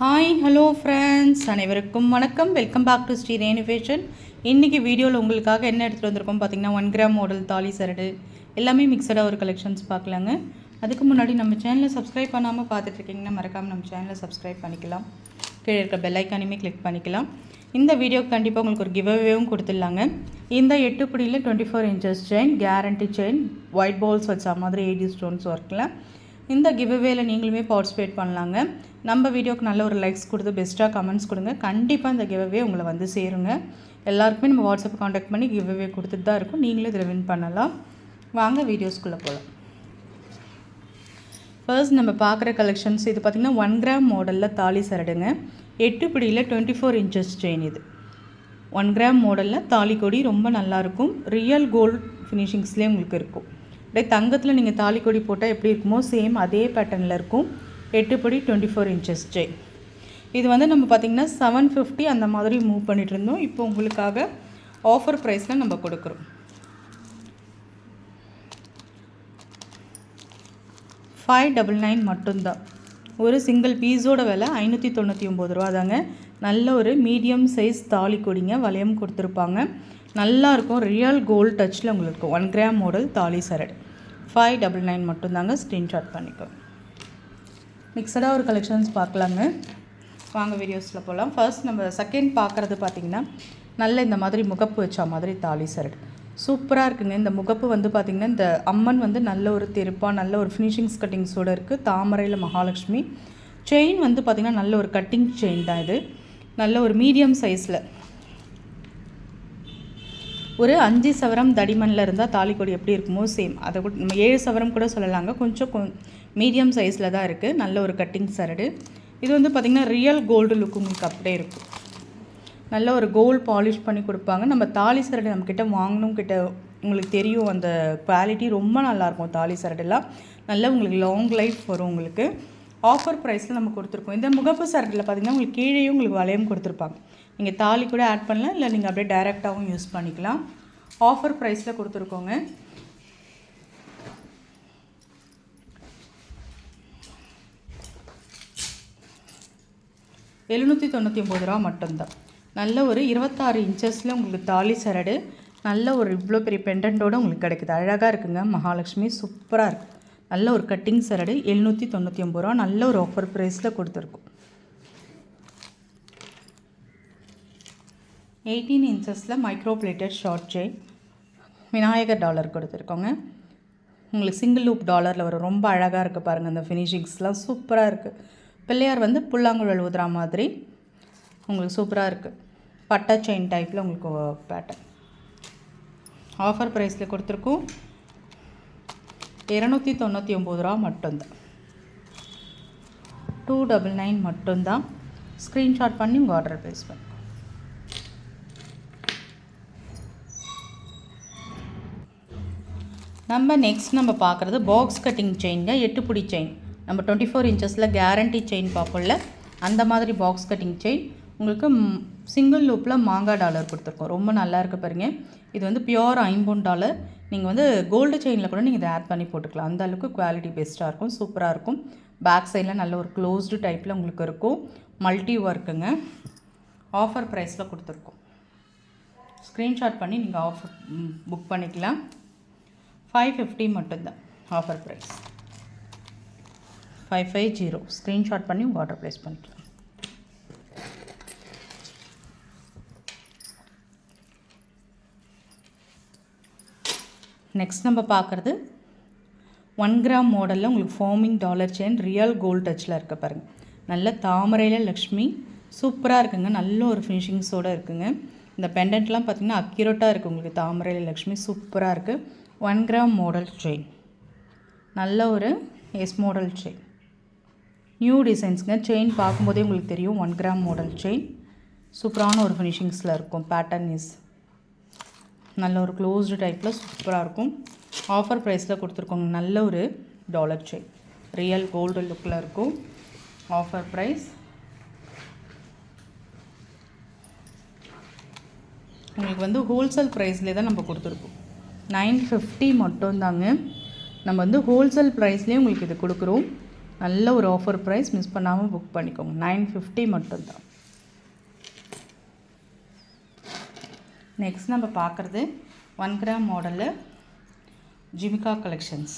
Hi hello friends, அனைவருக்கும் வணக்கம். Welcome back to Sri Renu fashion. இன்றைக்கி வீடியோவில் உங்களுக்காக என்ன எடுத்துகிட்டு வந்திருக்கோம் பார்த்தீங்கன்னா 1 கிராம் மாடல் தாலி சரடு எல்லாமே மிக்சடாக ஒரு கலெக்ஷன்ஸ் பார்க்கலாங்க. அதுக்கு முன்னாடி நம்ம சேனலை சப்ஸ்கிரைப் பண்ணாமல் பார்த்துட்ருக்கீங்கன்னா மறக்காமல் நம்ம சேனலை சப்ஸ்கிரைப் பண்ணிக்கலாம். கீழே இருக்க பெல் ஐக்கானையுமே கிளிக் பண்ணிக்கலாம். இந்த வீடியோக்கு கண்டிப்பாக உங்களுக்கு ஒரு கிவ்அவேவும் கொடுத்துடலாங்க. இந்த 8 பிடியில் 24 inches chain, guarantee chain, white balls வச்ச மாதிரி 80 ஸ்டோன்ஸ் ஒர்க்கில் இந்த கிவ்அவேல நீங்களுமே பார்ட்டிசிபேட் பண்ணலாங்க. நம்ம வீடியோக்கு நல்ல ஒரு லைக்ஸ் கொடுத்து பெஸ்ட்டாக கமெண்ட்ஸ் கொடுங்க. கண்டிப்பாக இந்த கிவ்அவே உங்களை வந்து சேருங்க. எல்லாருக்குமே நம்ம வாட்ஸ்அப் காண்டாக்ட் பண்ணி கிவ்அவே கொடுத்துட்டு தான் இருக்கும். நீங்களும் இதில் வின் பண்ணலாம். வாங்க வீடியோஸ்குள்ளே போகலாம். ஃபர்ஸ்ட் நம்ம பார்க்குற கலெக்ஷன்ஸ் இது பார்த்திங்கன்னா 1 கிராம் மாடலில் தாலி சரடுங்க. 8 பிடியில் 24 இன்ச்சஸ் செயின். இது 1 கிராம் மாடலில் தாலி கொடி ரொம்ப நல்லாயிருக்கும். ரியல் கோல்டு ஃபினிஷிங்ஸ்லேயே உங்களுக்கு இருக்கும். அப்படியே தங்கத்தில் நீங்கள் தாலி கொடி போட்டால் எப்படி இருக்குமோ சேம் அதே பேட்டர்னில் இருக்கும். 8 படி 24 இன்ச்சஸ் செயின். இது வந்து நம்ம பார்த்திங்கன்னா 750 அந்த மாதிரி மூவ் பண்ணிகிட்டு இருந்தோம். இப்போ உங்களுக்காக ஆஃபர் ப்ரைஸில் நம்ம கொடுக்குறோம். 599 மட்டும்தான். ஒரு சிங்கிள் பீஸோட விலை 599 ரூபா தாங்க. நல்ல ஒரு மீடியம் சைஸ் தாலி கொடிங்க, வளையம் கொடுத்துருப்பாங்க. நல்லாயிருக்கும். ரியல் கோல்டு டச்சில் உங்களுக்கு இருக்கும். 1 கிராம் மாடல் தாலி சரடு 599 மட்டும்தாங்க. ஸ்க்ரீன்ஷாட் பண்ணிக்கோ. மிக்சடாக ஒரு கலெக்ஷன்ஸ் பார்க்கலாங்க. வாங்க வீடியோஸில் போகலாம். ஃபர்ஸ்ட் நம்ம செகண்ட் பார்க்குறது பார்த்திங்கன்னா நல்ல இந்த மாதிரி முகப்பு வச்ச மாதிரி தாலி சரடு சூப்பராக இருக்குங்க. இந்த முகப்பு வந்து பார்த்திங்கன்னா இந்த அம்மன் வந்து நல்ல ஒரு தெருப்பாக நல்ல ஒரு ஃபினிஷிங்ஸ் கட்டிங்ஸோடு இருக்குது. தாமரையில் மகாலட்சுமி. செயின் வந்து பார்த்திங்கன்னா நல்ல ஒரு கட்டிங் செயின் தான். இது நல்ல ஒரு மீடியம் சைஸில் ஒரு 5 சவரம் தடிமனில் இருந்தால் தாலிக்கொடி எப்படி இருக்குமோ சேம் அதை கூட நம்ம 7 சவரம் கூட சொல்லலாங்க. கொஞ்சம் மீடியம் சைஸில் தான் இருக்குது. நல்ல ஒரு கட்டிங் சரடு. இது வந்து பார்த்திங்கன்னா ரியல் கோல்டு லுக் உங்களுக்கு அப்படியே இருக்கும். நல்ல ஒரு கோல்டு பாலிஷ் பண்ணி கொடுப்பாங்க. நம்ம தாலி சரடு நம்மக்கிட்ட வாங்கணும் கிட்ட உங்களுக்கு தெரியும். அந்த குவாலிட்டி ரொம்ப நல்லாயிருக்கும். தாலி சரடுலாம் நல்ல உங்களுக்கு லாங் லைஃப் வரும். உங்களுக்கு ஆஃபர் ப்ரைஸில் நம்ம கொடுத்துருக்கோம். இந்த முகப்பு சரடில் பார்த்திங்கன்னா உங்களுக்கு கீழேயும் உங்களுக்கு வளையம் கொடுத்துருப்பாங்க. நீங்கள் தாலி கூட ஆட் பண்ணலாம், இல்லை நீங்கள் அப்படியே டைரெக்டாகவும் யூஸ் பண்ணிக்கலாம். ஆஃபர் ப்ரைஸில் கொடுத்துருக்கோங்க. ₹799 மட்டும்தான். நல்ல ஒரு 26 இன்ச்சஸில் உங்களுக்கு தாலி சரடு நல்ல ஒரு இவ்வளோ பெரிய பெண்டன்ட்டோடு உங்களுக்கு கிடைக்குது. அழகாக இருக்குங்க. மகாலட்சுமி சூப்பராக இருக்குது. நல்ல ஒரு கட்டிங் சரடு ₹799. நல்ல ஒரு ஆஃபர் ப்ரைஸில் கொடுத்துருக்கோம். 18 இன்ச்சஸில் micro plated short chain, Vinayagar dollar கொடுத்துருக்கோங்க. உங்களுக்கு சிங்கிள் லூப் டாலரில் வரும். ரொம்ப அழகாக இருக்குது பாருங்கள். அந்த ஃபினிஷிங்ஸ்லாம் சூப்பராக இருக்குது. பிள்ளையார் வந்து புல்லாங்குழல் ஊதுற மாதிரி உங்களுக்கு சூப்பராக இருக்குது. பட்டா செயின் டைப்பில் உங்களுக்கு பேட்டர்ன். ஆஃபர் ப்ரைஸில் கொடுத்துருக்கோம். ₹299 மட்டும்தான். 299 மட்டும்தான். ஸ்க்ரீன்ஷாட் பண்ணி உங்கள் ஆர்டர் ப்ளேஸ் பண்ணுங்க. நம்ம நெக்ஸ்ட் நம்ம பார்க்குறது பாக்ஸ் கட்டிங் செயின்ங்க. 8 பிடி செயின். நம்ம 24 இன்ச்சஸில் கேரண்டி செயின் பார்ப்போம்ல, அந்த மாதிரி பாக்ஸ் கட்டிங் செயின் உங்களுக்கு சிங்கிள் லூப்பில் மாங்காய் டாலர் கொடுத்துருக்கோம். ரொம்ப நல்லா இருக்குது பாருங்க. இது வந்து பியோர் $50. நீங்கள் வந்து கோல்டு செயினில் கூட நீங்கள் இதை ஆட் பண்ணி போட்டுக்கலாம். அந்த அளவுக்கு குவாலிட்டி பெஸ்ட்டாக இருக்கும். சூப்பராக இருக்கும். பேக் சைடில் நல்ல ஒரு க்ளோஸ்டு டைப்பில் உங்களுக்கு இருக்கும். மல்டி ஒர்க்குங்க. ஆஃபர் ப்ரைஸில் கொடுத்துருக்கோம். ஸ்க்ரீன்ஷாட் பண்ணி நீங்கள் ஆஃபர் புக் பண்ணிக்கலாம். 550 மட்டும்தான் ஆஃபர் ப்ரைஸ். 550. ஸ்க்ரீன்ஷாட் பண்ணி உங்கள் ஆர்டர் ப்ளேஸ் பண்ணிக்கலாம். நெக்ஸ்ட் நம்ம பார்க்குறது 1 கிராம் மாடலில் உங்களுக்கு forming dollar chain real gold டச்சில் இருக்க பாருங்கள். நல்ல தாமரையில் லக்ஷ்மி சூப்பராக இருக்குங்க. நல்ல ஒரு ஃபினிஷிங்ஸோடு இருக்குங்க. இந்த பெண்டன்ட்லாம் பார்த்திங்கன்னா அக்யூரேட்டாக இருக்குது. உங்களுக்கு தாமரையில் லக்ஷ்மி சூப்பராக இருக்குது. 1 கிராம் மாடல் செயின். நல்ல ஒரு எஸ் மாடல் செயின். நியூ டிசைன்ஸுங்க. செயின் பார்க்கும்போதே உங்களுக்கு தெரியும் 1 கிராம் மாடல் செயின் சூப்பரான ஒரு ஃபினிஷிங்ஸில் இருக்கும். பேட்டர்ன் இஸ் நல்ல ஒரு க்ளோஸ்டு டைப்பில் சூப்பராக இருக்கும். ஆஃபர் ப்ரைஸில் கொடுத்துருக்கோங்க. நல்ல ஒரு டாலர் செயின் ரியல் கோல்டு லுக்கில் இருக்கும். ஆஃபர் ப்ரைஸ் உங்களுக்கு வந்து ஹோல்சேல் ப்ரைஸ்லேயே தான் நம்ம கொடுத்துருக்கோம். 950 மட்டும்தாங்க. நம்ம வந்து ஹோல்சேல் ப்ரைஸ்லேயே உங்களுக்கு இது கொடுக்குறோம். நல்ல ஒரு ஆஃபர் ப்ரைஸ், மிஸ் பண்ணாமல் புக் பண்ணிக்கோங்க. 950 மட்டும்தான். நெக்ஸ்ட் நம்ம பார்க்குறது 1 கிராம் மாடலில் ஜிமிக்கா கலெக்ஷன்ஸ்.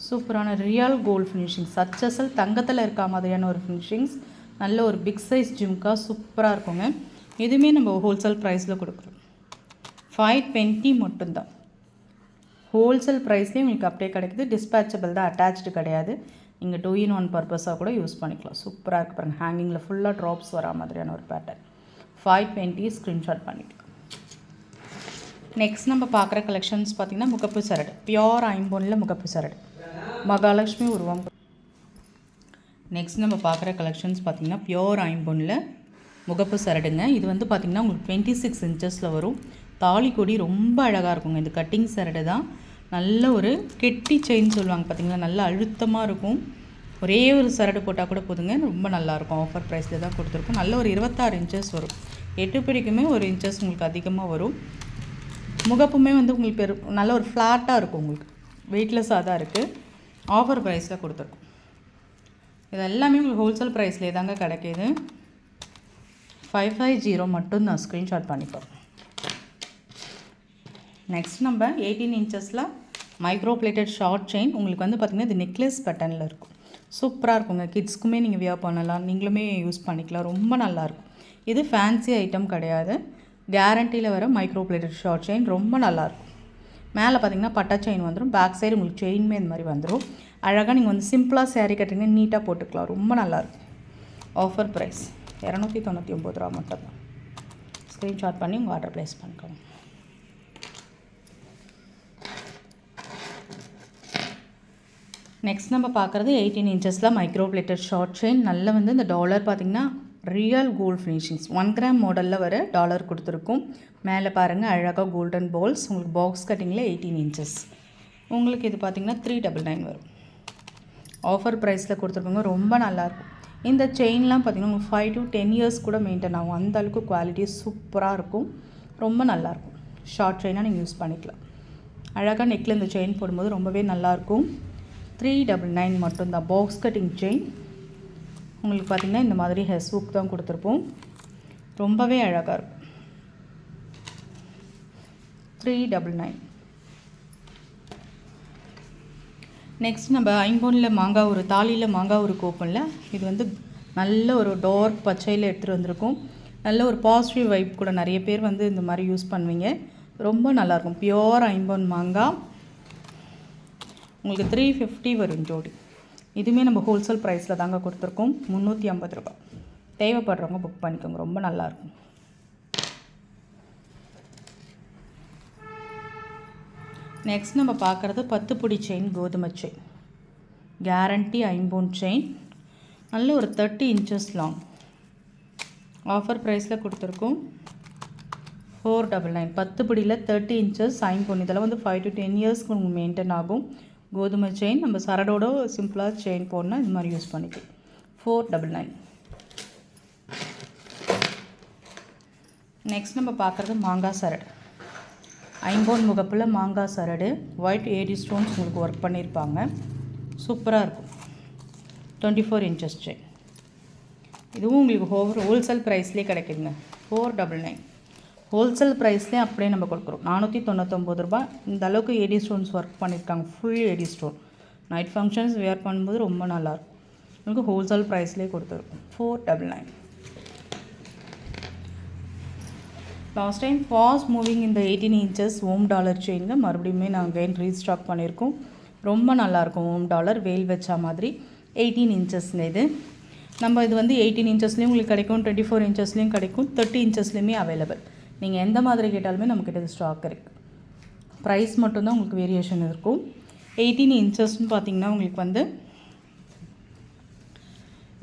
சூப்பரான ரியல் கோல்டு ஃபினிஷிங்ஸ், சச்சசல் தங்கத்தில் இருக்க மாதிரியான ஒரு ஃபினிஷிங்ஸ். நல்ல ஒரு பிக் சைஸ் ஜிம்கா சூப்பராக இருக்குங்க. இதுவுமே நம்ம ஹோல்சேல் ப்ரைஸில் கொடுக்குறோம். 520 மட்டும்தான். ஹோல்சேல் ப்ரைஸ்லேயே உங்களுக்கு அப்படியே கிடைக்குது. டிஸ்பேச்சபிள் தான், அட்டாச்சு கிடையாது. நீங்கள் 2 in 1 பர்பஸாக கூட யூஸ் பண்ணிக்கலாம். சூப்பராக இருக்குது பாருங்கள். ஹேங்கிங்கில் ஃபுல்லாக ட்ராப்ஸ் வரா மாதிரியான ஒரு பேட்டர்ன். 520 ஸ்க்ரீன்ஷாட் பண்ணிக்கலாம். நெக்ஸ்ட் நம்ம பார்க்குற கலெக்ஷன்ஸ் பார்த்திங்கன்னா முகப்பு சரடு, பியோர் ஐம்பொன்னில் முகப்பு சரடு, மகாலட்சுமி உருவம். நெக்ஸ்ட் நம்ம பார்க்குற கலெக்ஷன்ஸ் பார்த்திங்கன்னா பியோர் ஐம்பொன்னில் முகப்பு சரடுங்க. இது வந்து பார்த்திங்கன்னா உங்களுக்கு 26 inches வரும். தாலி கொடி ரொம்ப அழகாக இருக்குங்க. இது கட்டிங் சரடு தான். நல்ல ஒரு கெட்டி செயின் சொல்லுவாங்க பார்த்திங்களா, நல்ல அழுத்தமாக இருக்கும். ஒரே ஒரு சரடு போட்டால் கூட போதுங்க, ரொம்ப நல்லாயிருக்கும். ஆஃபர் ப்ரைஸில் தான் கொடுத்துருக்கோம். நல்ல ஒரு 26 inches வரும். 8 பிடிக்குமே ஒரு இன்ச்சஸ் உங்களுக்கு அதிகமாக வரும். முகப்புமே வந்து உங்களுக்கு நல்ல ஒரு ஃப்ளாட்டாக இருக்கும், உங்களுக்கு வெயிட்லெஸ்ஸாக தான் இருக்குது. ஆஃபர் ப்ரைஸில் கொடுத்துருக்கோம். இது எல்லாமே உங்களுக்கு ஹோல்சேல் ப்ரைஸ்லேயே தாங்க கிடைக்கிது. 550 மட்டும்தான். ஸ்க்ரீன்ஷாட் பண்ணிப்போம். நெக்ஸ்ட் நம்ம 18 inchஸில் மைக்ரோ பிளேட்டட் ஷார்ட் செயின். உங்களுக்கு வந்து பார்த்திங்கன்னா இது நெக்லஸ் பேட்டர்னில் இருக்கும். சூப்பராக இருக்குங்க. கிட்ஸ்க்குமே நீங்கள் வியர் பண்ணலாம், நீங்களுமே யூஸ் பண்ணிக்கலாம். ரொம்ப நல்லாயிருக்கும். இது ஃபேன்சி ஐட்டம் கிடையாது, கேரண்டியில் வர மைக்ரோ பிளேட்டட் ஷார்ட் செயின். ரொம்ப நல்லாயிருக்கும். மேலே பார்த்திங்கன்னா பட்டா செயின் வந்துடும். பேக் சைடு உங்களுக்கு செயின்மே இந்த மாதிரி வந்துடும். அழகாக நீங்கள் வந்து சிம்பிளாக சேரீ கட்டிங்க, நீட்டாக போட்டுக்கலாம். ரொம்ப நல்லாயிருக்கும். ஆஃபர் ப்ரைஸ் 299 ரூபா மட்டும்தான். ஸ்க்ரீன்ஷாட் பண்ணி உங்கள் ஆர்டர் ப்ளேஸ் பண்ணிக்கோங்க. நெக்ஸ்ட் நம்ம பார்க்குறது 18 inchஸில் மைக்ரோ பிளேட்டட் ஷார்ட் செயின். நல்ல வந்து இந்த டாலர் பார்த்திங்கன்னா ரியல் கோல்டு ஃபினிஷிங்ஸ். 1 கிராம் மாடலில் வர டாலர் கொடுத்துருக்கும். மேலே பாருங்கள் அழகாக கோல்டன் பால்ஸ். உங்களுக்கு பாக்ஸ் கட்டிங்கில் 18 inches. உங்களுக்கு இது பார்த்திங்கன்னா 399 வரும். ஆஃபர் ப்ரைஸில் கொடுத்துருக்கோங்க. ரொம்ப நல்லாயிருக்கும். இந்த செயின்லாம் பார்த்திங்கன்னா உங்களுக்கு 5 to 10 years கூட மெயின்டைன் ஆகும். அந்த அளவுக்கு குவாலிட்டி சூப்பராக இருக்கும். ரொம்ப நல்லாயிருக்கும். ஷார்ட் செயினாக நீங்கள் யூஸ் பண்ணிக்கலாம். அழகாக நெக்கில் இந்த செயின் போடும்போது ரொம்பவே நல்லாயிருக்கும். 399 மட்டும்தான். Box cutting chain. உங்களுக்கு பார்த்திங்கன்னா இந்த மாதிரி ஹெஸ் ஹூக் தான் கொடுத்துருப்போம். ரொம்பவே அழகாக இருக்கும். 399. நெக்ஸ்ட் நம்ம ஐம்பொன்னில் மாங்காய் ஒரு தாலியில் மாங்காய் ஒரு கோப்பனில். இது வந்து நல்ல ஒரு டார்க் பச்சையில் எடுத்துகிட்டு வந்திருக்கும். நல்ல ஒரு பாசிட்டிவ் வைப் கூட. நிறைய பேர் வந்து இந்த மாதிரி யூஸ் பண்ணுவீங்க. ரொம்ப நல்லாயிருக்கும். பியோர் ஐம்பொன் மாங்காய். உங்களுக்கு 350 வரும் ஜோடி. இதுவுமே நம்ம ஹோல்சேல் ப்ரைஸில் தாங்க கொடுத்துருக்கோம். 350 ரூபா. தேவைப்படுறவங்க புக் பண்ணிக்கோங்க. ரொம்ப நல்லாயிருக்கும். நெக்ஸ்ட் நம்ம பார்க்குறது 10 பிடி செயின், கோதுமை செயின், கேரண்டி ஐம்பொன் செயின். நல்ல ஒரு 30 inches லாங். ஆஃபர் ப்ரைஸில் கொடுத்துருக்கோம். 499. 10 பிடியில் 30 inches ஐம்பொன். இதெல்லாம் வந்து 5 to 10 yearsக்கு உங்களுக்கு மெயின்டைன் ஆகும். கோதுமை செயின். நம்ம சரடோட சிம்பிளாக செயின் போடணும், இது மாதிரி யூஸ் பண்ணிக்கலாம். 499. நெக்ஸ்ட் நம்ம பார்க்குறது மாங்காய் சரடு. ஐம்பொன் முகப்பில் மாங்காய் சரடு. ஒயிட் ஏடி ஸ்டோன்ஸ் உங்களுக்கு ஒர்க் பண்ணியிருப்பாங்க. சூப்பராக இருக்கும். 24 inches செயின். இதுவும் உங்களுக்கு ஹோல்சேல் ப்ரைஸ்லேயே கிடைக்குதுங்க. 499. ஹோல்சேல் ப்ரைஸ்லேயே அப்படியே நம்ம கொடுக்குறோம். 499 ரூபா. இந்த அளவுக்கு ஏடி ஸ்டோன்ஸ் ஒர்க் பண்ணியிருக்காங்க. Full AD stone. Night functions wear பண்ணும்போது ரொம்ப நல்லாயிருக்கும். உங்களுக்கு ஹோல்சேல் ப்ரைஸ்லேயே கொடுத்துருக்கோம். 499. லாஸ்ட் டைம் ஃபாஸ்ட் மூவிங் இந்த 18 inches ஓம் டாலர் செயினில் மறுபடியுமே நாங்கள் அகைன் ரீஸ்டாக் பண்ணியிருக்கோம். ரொம்ப நல்லாயிருக்கும். ஓம் டாலர் வேல் வச்சா மாதிரி 18 inchesங்க. இது நம்ம இது வந்து 18 inchesலேயும் உங்களுக்கு கிடைக்கும், 24 inchesலேயும் கிடைக்கும், 30 inchesலேயுமே அவைலபிள். நீங்கள் எந்த மாதிரி கேட்டாலுமே நம்மக்கிட்ட இது ஸ்டாக் இருக்குது. ப்ரைஸ் மட்டும்தான் உங்களுக்கு வேரியேஷன் இருக்கும். 18 inchesன்னு பார்த்தீங்கன்னா உங்களுக்கு வந்து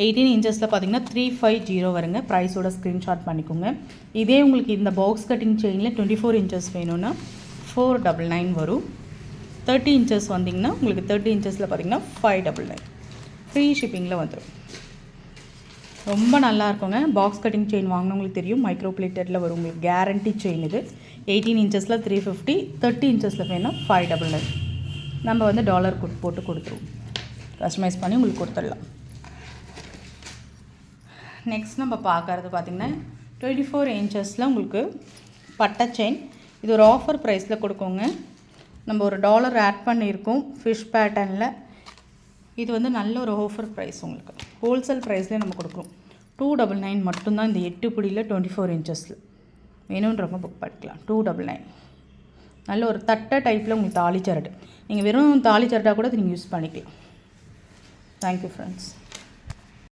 18 inchஸில் பார்த்தீங்கன்னா 350 வருங்க. ப்ரைஸோட ஸ்க்ரீன்ஷாட் பண்ணிக்கோங்க. இதே உங்களுக்கு இந்த பாக்ஸ் கட்டிங் செயினில் 24 inches வேணும்னா 499 வரும். 30 inches வந்தீங்கன்னா உங்களுக்கு 30 inchஸில் பார்த்தீங்கன்னா 599. ஃப்ரீ ஷிப்பிங்கில் வந்துடும். ரொம்ப நல்லா இருக்குங்க. பாக்ஸ் கட்டிங் செயின் வாங்கினவங்களுக்கு தெரியும். மைக்ரோ பிளேட்டடில் வரும். உங்களுக்கு கேரண்டி செயின் இது. 18 இன்ச்சஸில் 350, 30 இன்ச்சஸில் வேணும் 599. நம்ம வந்து டாலர் போட்டு கொடுத்துருவோம். கஸ்டமைஸ் பண்ணி உங்களுக்கு கொடுத்துடலாம். நெக்ஸ்ட் நம்ம பார்க்குறது பார்த்திங்கன்னா 24 இன்ச்சஸில் உங்களுக்கு பட்டை செயின். இது ஒரு ஆஃபர் ப்ரைஸில் கொடுக்கோங்க. நம்ம ஒரு டாலர் ஆட் பண்ணியிருக்கோம் ஃபிஷ் பேட்டர்னில். இது வந்து நல்ல ஒரு ஆஃபர் ப்ரைஸ், உங்களுக்கு ஹோல்சேல் ப்ரைஸ்லேயே நம்ம கொடுக்குறோம். 299 மட்டும்தான் இந்த 8 புடியில் 24 இன்ச்சஸில். வேணுன்றவங்க புக் பண்ணிக்கலாம். 299. நல்ல ஒரு தட்டை டைப்பில் உங்களுக்கு தாலி சரடு. நீங்கள் வெறும் தாலி சரடாக கூட நீங்கள் யூஸ் பண்ணிக்கலாம். Thank you friends.